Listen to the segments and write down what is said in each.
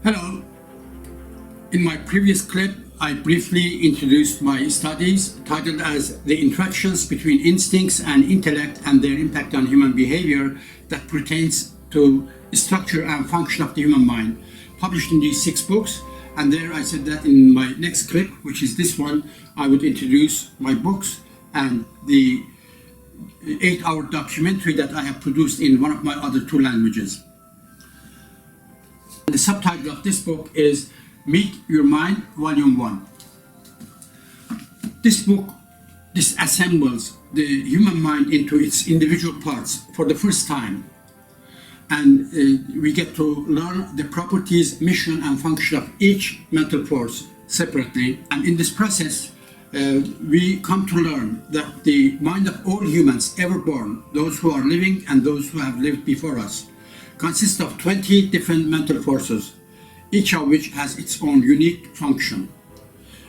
Hello. In my previous clip, I briefly introduced my studies titled as The Interactions Between Instincts and Intellect and Their Impact on Human Behavior that pertains to structure and function of the human mind, published in these 6 books. And there I said that in my next clip, which is this one, I would introduce my books and the 8-hour documentary that I have produced in one of my other 2 languages. The subtitle of this book is Meet Your Mind, Volume 1. This book disassembles the human mind into its individual parts for the first time. And we get to learn the properties, mission, and function of each mental force separately. And in this process, we come to learn that the mind of all humans ever born, those who are living and those who have lived before us, consists of 20 different mental forces, each of which has its own unique function.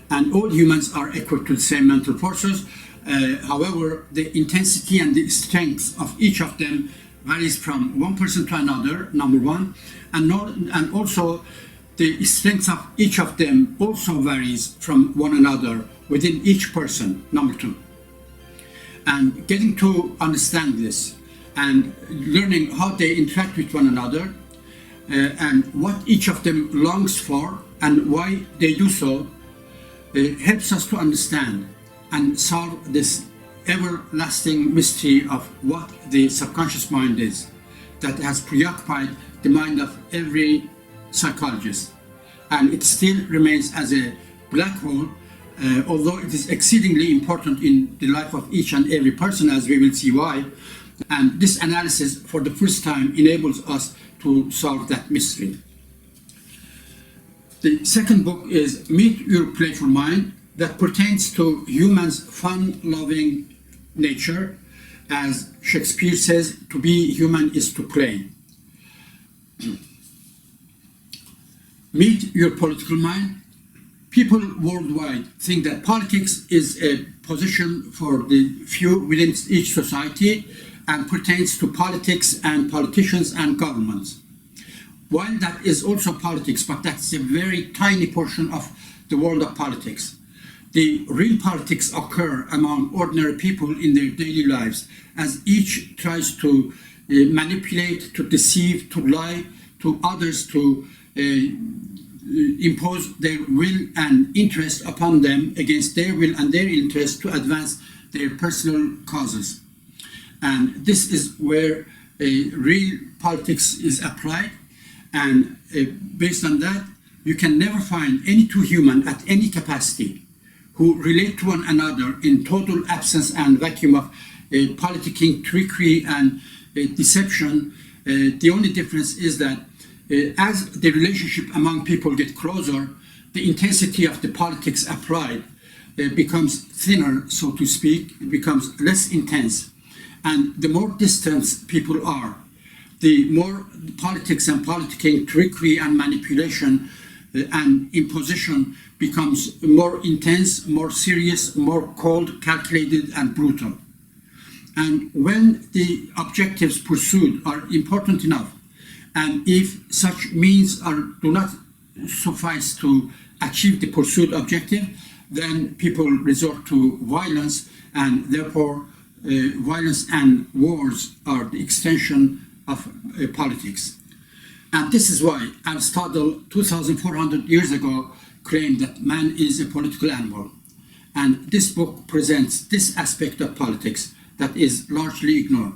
And all humans are equal to the same mental forces. However, the intensity and the strength of each of them varies from one person to another, number one, and also the strength of each of them also varies from one another within each person, number 2. And getting to understand this and learning how they interact with one another and what each of them longs for and why they do so helps us to understand and solve this everlasting mystery of what the subconscious mind is that has preoccupied the mind of every psychologist. And it still remains as a black hole, although it is exceedingly important in the life of each and every person, as we will see why. And this analysis, for the first time, enables us to solve that mystery. The second book is Meet Your Playful Mind, that pertains to humans' fun-loving nature. As Shakespeare says, to be human is to play. Meet Your Political Mind. People worldwide think that politics is a position for the few within each society and pertains to politics and politicians and governments. While that is also politics, but that's a very tiny portion of the world of politics. The real politics occur among ordinary people in their daily lives, as each tries to manipulate, to deceive, to lie to others, to impose their will and interest upon them against their will and their interest to advance their personal causes. And this is where real politics is applied. And based on that, you can never find any 2 humans at any capacity who relate to one another in total absence and vacuum of politicking, trickery, and deception. The only difference is that as the relationship among people get closer, the intensity of the politics applied becomes thinner, so to speak. It becomes less intense. And the more distant people are, the more politics and politicking, trickery and manipulation and imposition becomes more intense, more serious, more cold, calculated, and brutal. And when the objectives pursued are important enough, and if such means do not suffice to achieve the pursued objective, then people resort to violence, and therefore violence and wars are the extension of politics. And this is why Aristotle, 2,400 years ago, claimed that man is a political animal. And this book presents this aspect of politics that is largely ignored.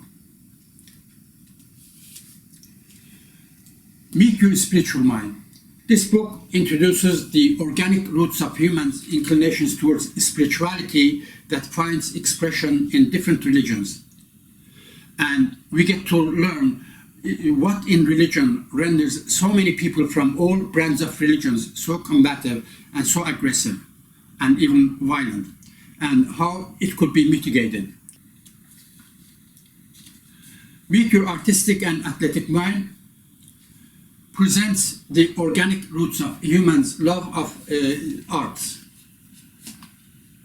Meet Your Spiritual Mind. This book introduces the organic roots of humans' inclinations towards spirituality that finds expression in different religions. And we get to learn what in religion renders so many people from all brands of religions so combative and so aggressive and even violent, and how it could be mitigated. Meet Your Artistic and Athletic Mind presents the organic roots of humans' love of arts.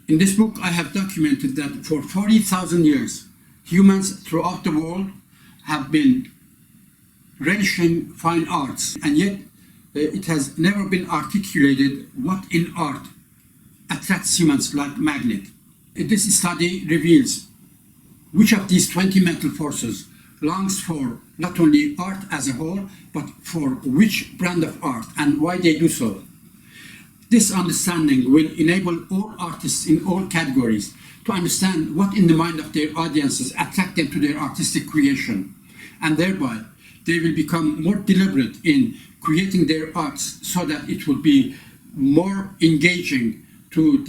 In this book, I have documented that for 40,000 years, humans throughout the world have been relishing fine arts, and yet it has never been articulated what in art attracts humans like magnet. This study reveals which of these 20 mental forces longs for not only art as a whole, but for which brand of art and why they do so. This understanding will enable all artists in all categories to understand what in the mind of their audiences attract them to their artistic creation, and thereby they will become more deliberate in creating their arts so that it will be more engaging to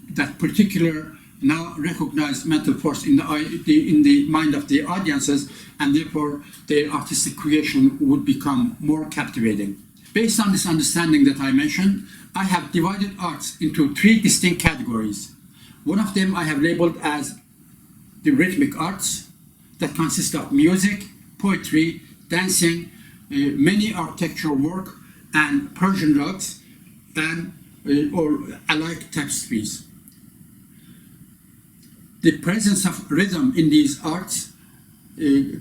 that particular now recognized mental force in the mind of the audiences, and therefore their artistic creation would become more captivating. Based on this understanding that I mentioned, I have divided arts into 3 distinct categories. One of them I have labeled as the rhythmic arts, that consist of music, poetry, dancing, many architectural work, and Persian rugs, and or alike tapestries. The presence of rhythm in these arts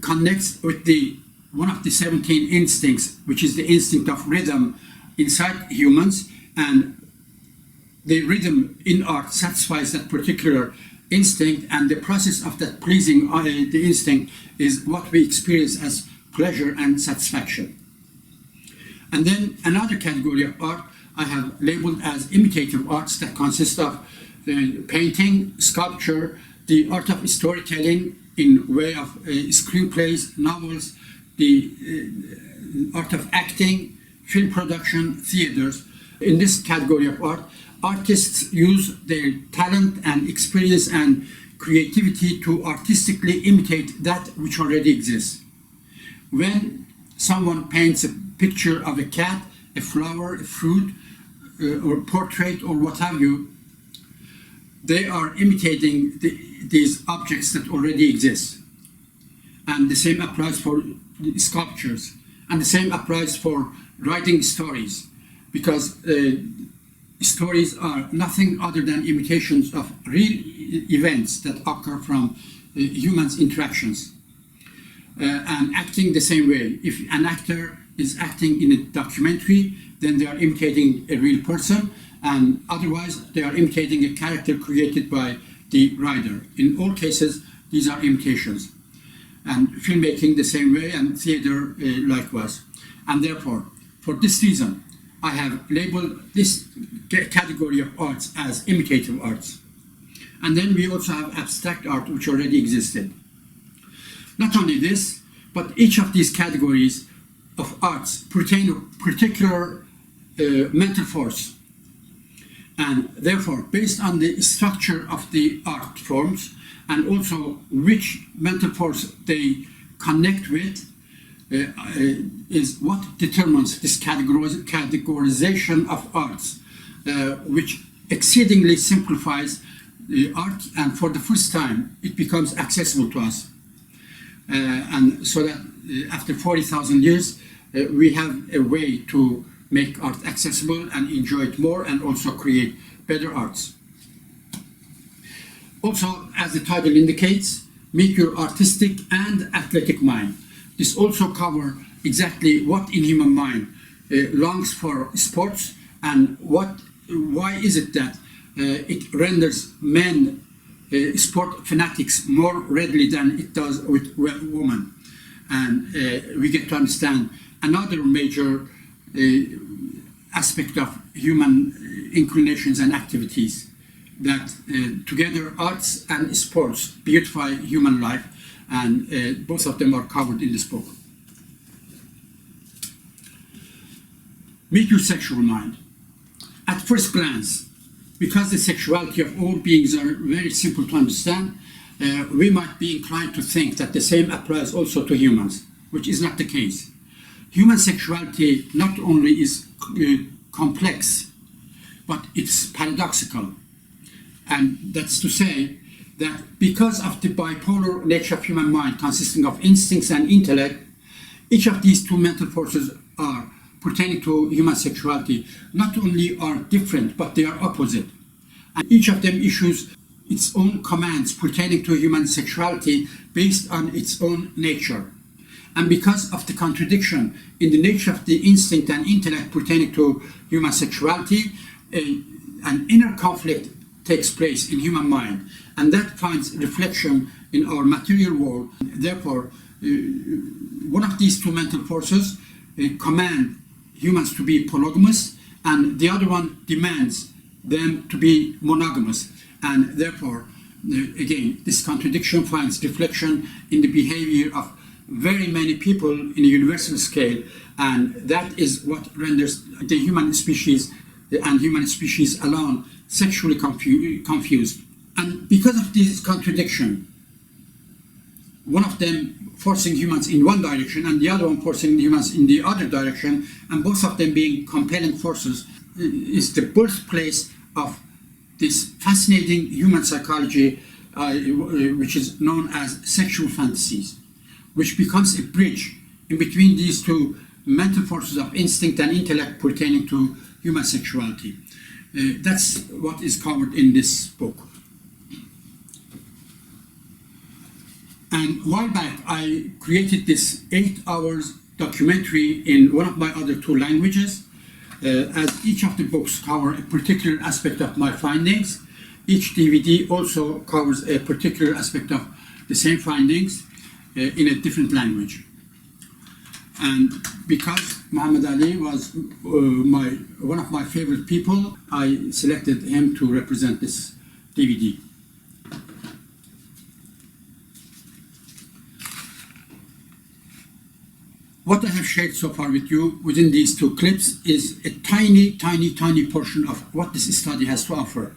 connects with one of the 17 instincts, which is the instinct of rhythm inside humans, and the rhythm in art satisfies that particular instinct, and the process of that pleasing the instinct is what we experience as pleasure and satisfaction. And then another category of art I have labeled as imitative arts, that consist of painting, sculpture, the art of storytelling in way of screenplays, novels, the art of acting, film production, theaters. In this category of art, artists use their talent and experience and creativity to artistically imitate that which already exists. When someone paints a picture of a cat, a flower, a fruit, or portrait, or what have you, they are imitating these objects that already exist. And the same applies for sculptures, and the same applies for writing stories, because stories are nothing other than imitations of real events that occur from humans' interactions. And acting the same way. If an actor is acting in a documentary, then they are imitating a real person, and otherwise they are imitating a character created by the writer. In all cases, these are imitations. And filmmaking the same way, and theater likewise. And therefore, for this reason, I have labeled this category of arts as imitative arts. And then we also have abstract art, which already existed. Not only this, but each of these categories of arts pertain to a particular mental force. And therefore, based on the structure of the art forms, and also which mental force they connect with, is what determines this categorization of arts, which exceedingly simplifies the art, and for the first time it becomes accessible to us. And so that after 40,000 years, we have a way to make art accessible and enjoy it more, and also create better arts. Also, as the title indicates, meet your artistic and athletic mind. This also covers exactly what in human mind longs for sports, and why is it that it renders men sport fanatics more readily than it does with women. And we get to understand another major aspect of human inclinations and activities, that together arts and sports beautify human life, and both of them are covered in this book. Meet your sexual mind. At first glance, because the sexuality of all beings are very simple to understand, we might be inclined to think that the same applies also to humans, which is not the case. Human sexuality not only is complex, but it's paradoxical. And that's to say that because of the bipolar nature of human mind, consisting of instincts and intellect, each of these two mental forces are pertaining to human sexuality not only are different, but they are opposite. And each of them issues its own commands pertaining to human sexuality based on its own nature. And because of the contradiction in the nature of the instinct and intellect pertaining to human sexuality, an inner conflict takes place in human mind, and that finds reflection in our material world. Therefore, one of these two mental forces command humans to be polygamous, and the other one demands them to be monogamous. And therefore, again, this contradiction finds reflection in the behavior of very many people in a universal scale, and that is what renders the human species and human species alone sexually confused. And because of this contradiction, one of them forcing humans in one direction and the other one forcing humans in the other direction, and both of them being compelling forces, is the birthplace of this fascinating human psychology, which is known as sexual fantasies, which becomes a bridge in between these two mental forces of instinct and intellect pertaining to human sexuality. That's what is covered in this book. And a while back, I created this 8 hours documentary in one of my other 2 languages. As each of the books cover a particular aspect of my findings, each DVD also covers a particular aspect of the same findings in a different language. And because Muhammad Ali was one of my favorite people, I selected him to represent this DVD. What I have shared so far with you within these 2 clips is a tiny portion of what this study has to offer.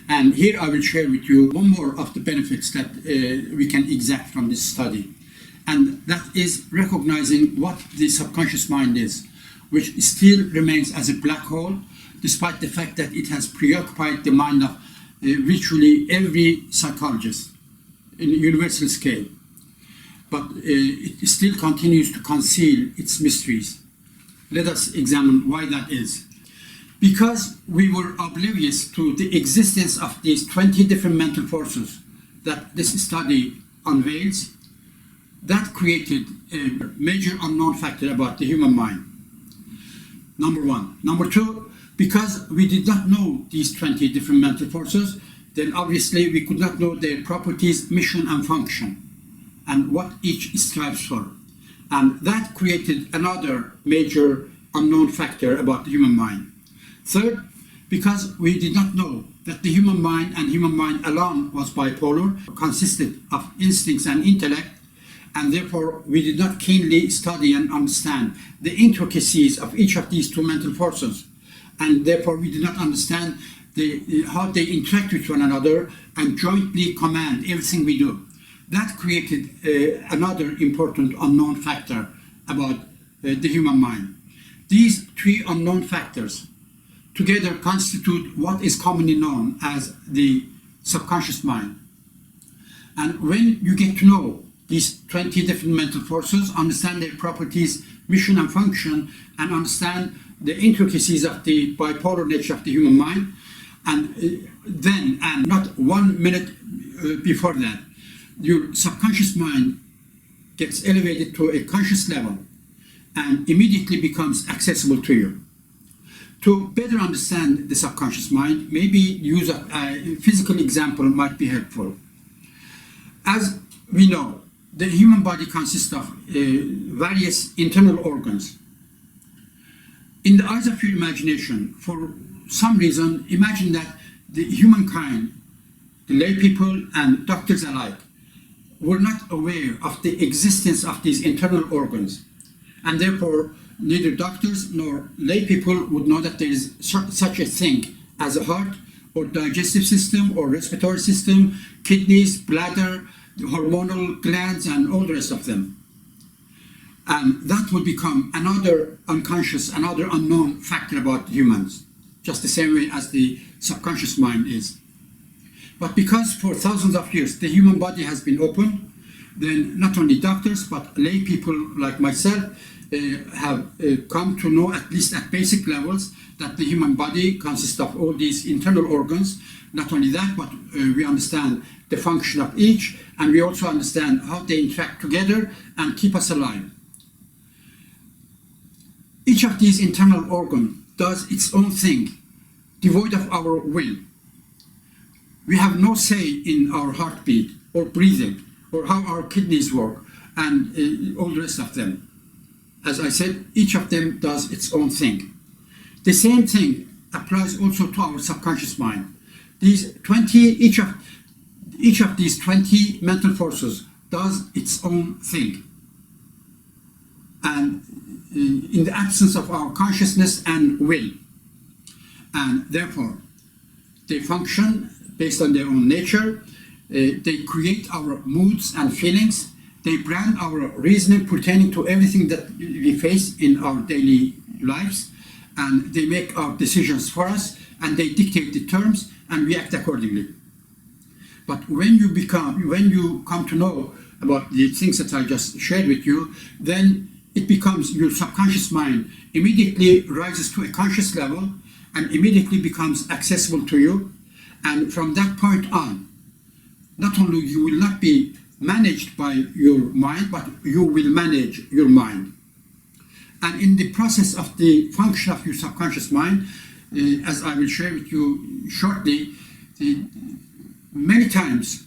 And here I will share with you one more of the benefits that we can exact from this study. And that is recognizing what the subconscious mind is, which still remains as a black hole, despite the fact that it has preoccupied the mind of virtually every psychologist in a universal scale. But it still continues to conceal its mysteries. Let us examine why that is. Because we were oblivious to the existence of these 20 different mental forces that this study unveils, that created a major unknown factor about the human mind. Number 1. Number 2, because we did not know these 20 different mental forces, then obviously we could not know their properties, mission, and function, and what each strives for. And that created another major unknown factor about the human mind. Third, because we did not know that the human mind and human mind alone was bipolar, consisted of instincts and intellect, and therefore we did not keenly study and understand the intricacies of each of these 2 mental forces, and therefore we did not understand how they interact with one another and jointly command everything we do. That created another important unknown factor about the human mind. These 3 unknown factors together constitute what is commonly known as the subconscious mind. And when you get to know these 20 different mental forces, understand their properties, mission, and function, and understand the intricacies of the bipolar nature of the human mind, and then, and not 1 minute before that, your subconscious mind gets elevated to a conscious level and immediately becomes accessible to you. To better understand the subconscious mind, maybe use of a physical example might be helpful. As we know, the human body consists of various internal organs. In the eyes of your imagination, for some reason, imagine that the humankind, the lay people and doctors alike, were not aware of the existence of these internal organs, and therefore neither doctors nor lay people would know that there is such a thing as a heart or digestive system or respiratory system, kidneys, bladder, the hormonal glands, and all the rest of them. And that would become another unconscious, another unknown factor about humans, just the same way as the subconscious mind is. But because for thousands of years the human body has been opened, then not only doctors but lay people like myself have come to know, at least at basic levels, that the human body consists of all these internal organs. Not only that, but we understand the function of each, and we also understand how they interact together and keep us alive. Each of these internal organs does its own thing, devoid of our will. We have no say in our heartbeat or breathing or how our kidneys work and all the rest of them. As I said, each of them does its own thing. The same thing applies also to our subconscious mind. Each of these 20 mental forces does its own thing. And in the absence of our consciousness and will. And therefore, they function based on their own nature. They create our moods and feelings. They brand our reasoning pertaining to everything that we face in our daily lives. And they make our decisions for us, and they dictate the terms, and we act accordingly. But when you come to know about the things that I just shared with you, then it becomes your subconscious mind immediately rises to a conscious level and immediately becomes accessible to you. And from that point on, not only you will not be managed by your mind, but you will manage your mind. And in the process of the function of your subconscious mind, as I will share with you shortly, many times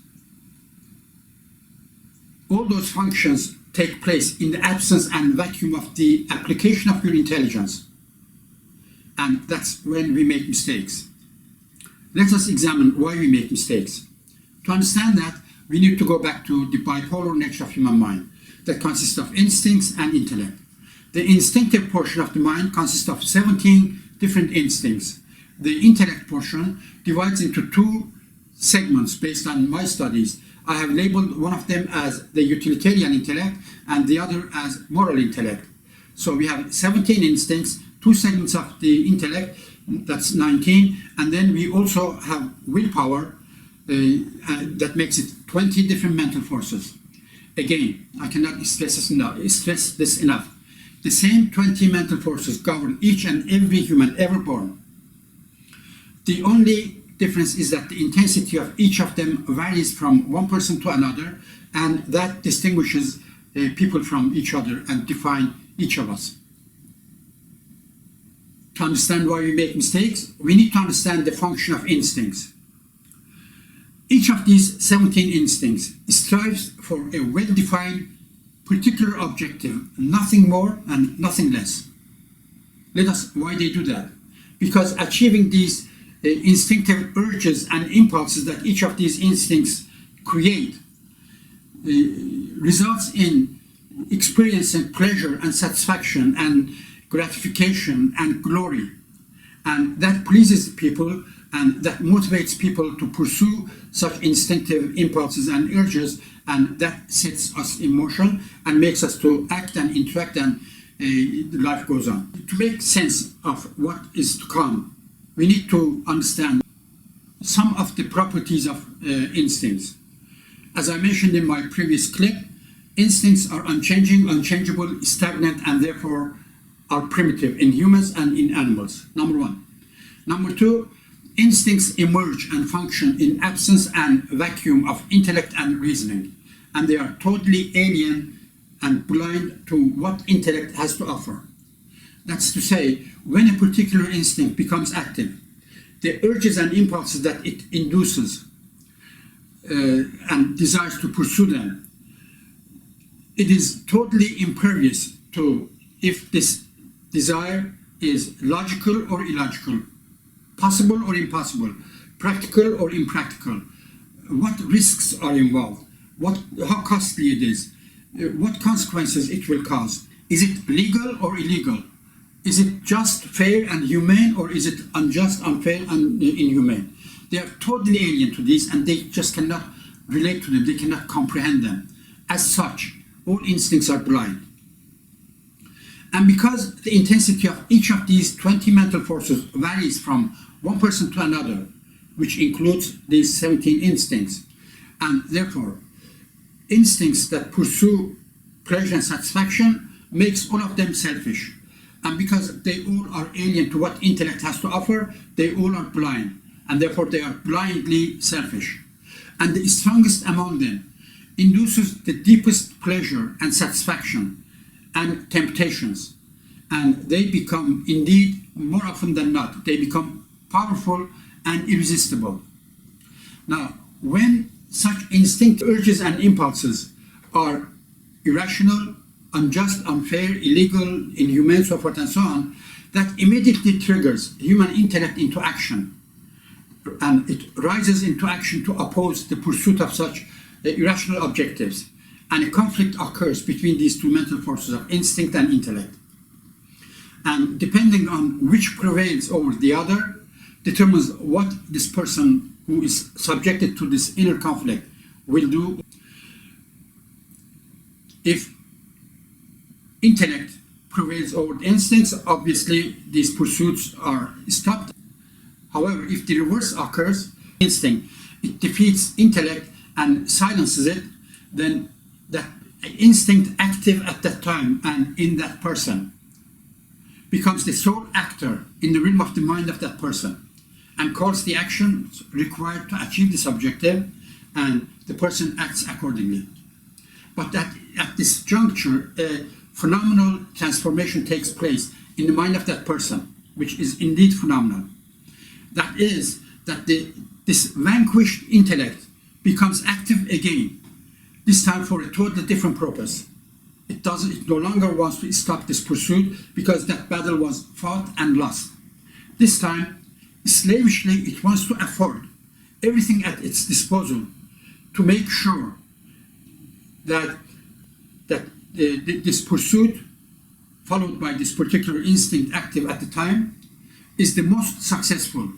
all those functions take place in the absence and vacuum of the application of your intelligence. And that's when we make mistakes. Let us examine why we make mistakes. To understand that, we need to go back to the bipolar nature of human mind that consists of instincts and intellect. The instinctive portion of the mind consists of 17 different instincts. The intellect portion divides into two segments based on my studies. I have labeled one of them as the utilitarian intellect and the other as moral intellect. So we have 17 instincts, two segments of the intellect, that's 19, and then we also have willpower that makes it 20 different mental forces. Again, I cannot stress this enough. The same 20 mental forces govern each and every human ever born. The only difference is that the intensity of each of them varies from one person to another, and that distinguishes people from each other and define each of us. To understand why we make mistakes, we need to understand the function of instincts. Each of these 17 instincts strives for a well-defined particular objective, nothing more and nothing less. Why they do that? Because achieving these instinctive urges and impulses that each of these instincts create results in experiencing pleasure and satisfaction and gratification and glory. And that pleases people and that motivates people to pursue such instinctive impulses and urges, and that sets us in motion and makes us to act and interact, and life goes on. To make sense of what is to come, we need to understand some of the properties of instincts. As I mentioned in my previous clip, instincts are unchanging, unchangeable, stagnant, and therefore are primitive in humans and in animals. Number one. Number two, instincts emerge and function in absence and vacuum of intellect and reasoning, and they are totally alien and blind to what intellect has to offer. That's to say, when a particular instinct becomes active, the urges and impulses that it induces and desires to pursue them, it is totally impervious to if this desire is logical or illogical, possible or impossible, practical or impractical, what risks are involved, how costly it is, what consequences it will cause. Is it legal or illegal? Is it just, fair and humane, or is it unjust, unfair and inhumane? They are totally alien to these, and they just cannot relate to them, they cannot comprehend them. As such, all instincts are blind. And because the intensity of each of these 20 mental forces varies from one person to another, which includes these 17 instincts, and therefore instincts that pursue pleasure and satisfaction makes all of them selfish. And because they all are alien to what intellect has to offer, they all are blind, and therefore they are blindly selfish. And the strongest among them induces the deepest pleasure and satisfaction and temptations. And they become, indeed, more often than not, they become powerful and irresistible. Now, when such instinct urges and impulses are irrational, unjust, unfair, illegal, inhumane, so forth and so on, that immediately triggers human intellect into action. And it rises into action to oppose the pursuit of such irrational objectives. And a conflict occurs between these two mental forces of instinct and intellect. And depending on which prevails over the other, determines what this person who is subjected to this inner conflict will do. If intellect prevails over instincts, obviously these pursuits are stopped. However, if the reverse occurs, instinct, it defeats intellect and silences it, then that instinct active at that time and in that person becomes the sole actor in the realm of the mind of that person and calls the actions required to achieve this objective, and the person acts accordingly. But that at this juncture, a phenomenal transformation takes place in the mind of that person, which is indeed phenomenal. That is, that this vanquished intellect becomes active again, this time for a totally different purpose. It no longer wants to stop this pursuit because that battle was fought and lost. This time, slavishly, it wants to afford everything at its disposal to make sure that this pursuit, followed by this particular instinct active at the time, is the most successful,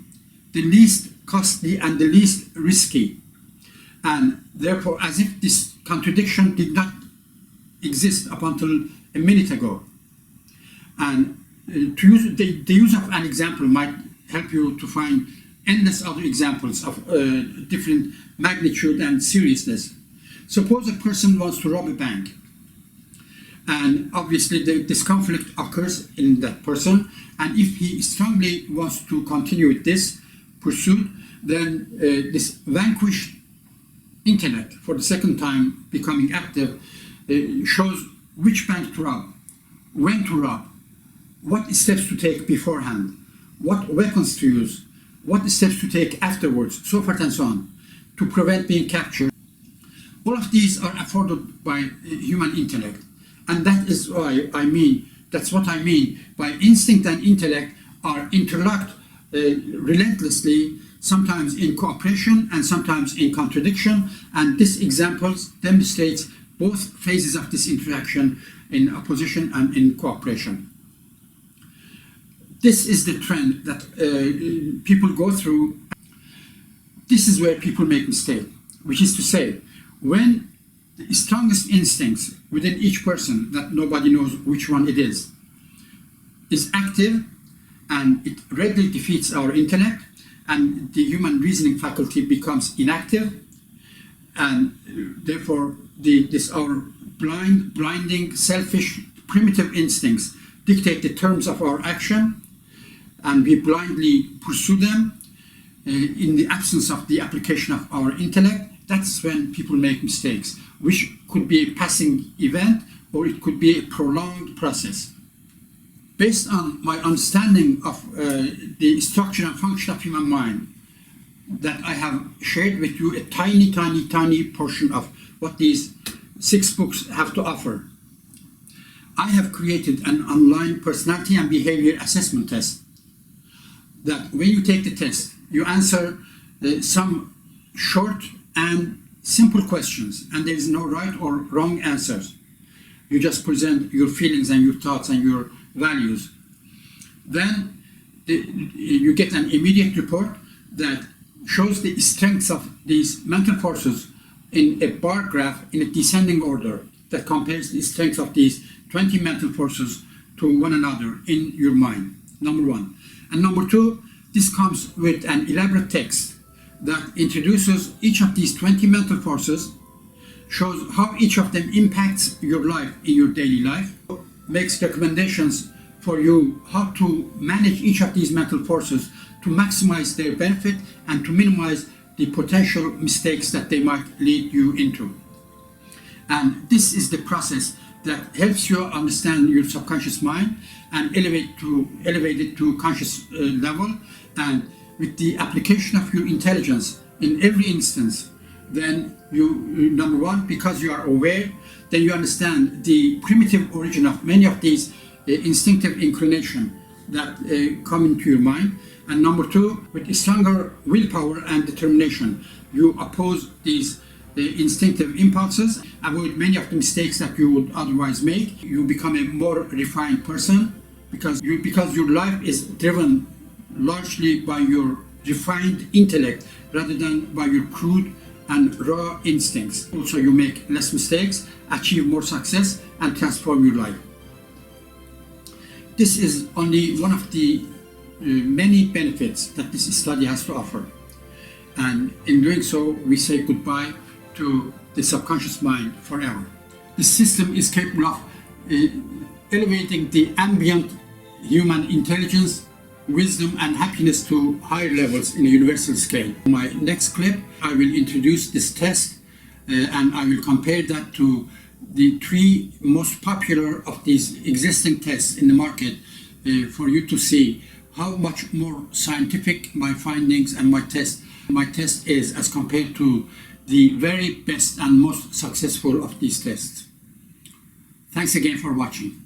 the least costly, and the least risky. And therefore, as if this contradiction did not exist up until a minute ago. And to use the use of an example might help you to find endless other examples of different magnitude and seriousness. Suppose a person wants to rob a bank, and obviously this conflict occurs in that person, and if he strongly wants to continue with this pursuit, then this vanquished intellect, for the second time becoming active, shows which bank to rob, when to rob, what steps to take beforehand, what weapons to use, what steps to take afterwards, so forth and so on, to prevent being captured. All of these are afforded by human intellect. And that is why that's what I mean by instinct and intellect are interlocked relentlessly, sometimes in cooperation and sometimes in contradiction. And this example demonstrates both phases of this interaction in opposition and in cooperation. This is the trend that people go through. This is where people make mistakes, which is to say, when the strongest instincts within each person, that nobody knows which one it is active, and it readily defeats our intellect, and the human reasoning faculty becomes inactive, and therefore our blinding, selfish, primitive instincts dictate the terms of our action, and we blindly pursue them in the absence of the application of our intellect. That's when people make mistakes, which could be a passing event or it could be a prolonged process. Based on my understanding of the structure and function of human mind, that I have shared with you a tiny portion of what these 6 books have to offer. I have created an online personality and behavior assessment test that when you take the test, you answer some short and simple questions, and there is no right or wrong answers. You just present your feelings and your thoughts and your values. Then you get an immediate report that shows the strengths of these mental forces in a bar graph in a descending order that compares the strengths of these 20 mental forces to one another in your mind, number one. And number two, this comes with an elaborate text that introduces each of these 20 mental forces, shows how each of them impacts your life in your daily life, makes recommendations for you how to manage each of these mental forces to maximize their benefit and to minimize the potential mistakes that they might lead you into. And this is the process that helps you understand your subconscious mind and elevate it to conscious level. And with the application of your intelligence in every instance, then you, number one, because you are aware, then you understand the primitive origin of many of these instinctive inclination that come into your mind. And number two, with stronger willpower and determination, you oppose these instinctive impulses, avoid many of the mistakes that you would otherwise make. You become a more refined person because your life is driven largely by your refined intellect rather than by your crude and raw instincts. Also, you make less mistakes, achieve more success, and transform your life. This is only one of the many benefits that this study has to offer. And in doing so, we say goodbye to the subconscious mind forever. The system is capable of elevating the ambient human intelligence, wisdom, and happiness to higher levels in a universal scale. In my next clip, I will introduce this test and I will compare that to the three most popular of these existing tests in the market for you to see how much more scientific my findings and my test is as compared to the very best and most successful of these tests. Thanks again for watching.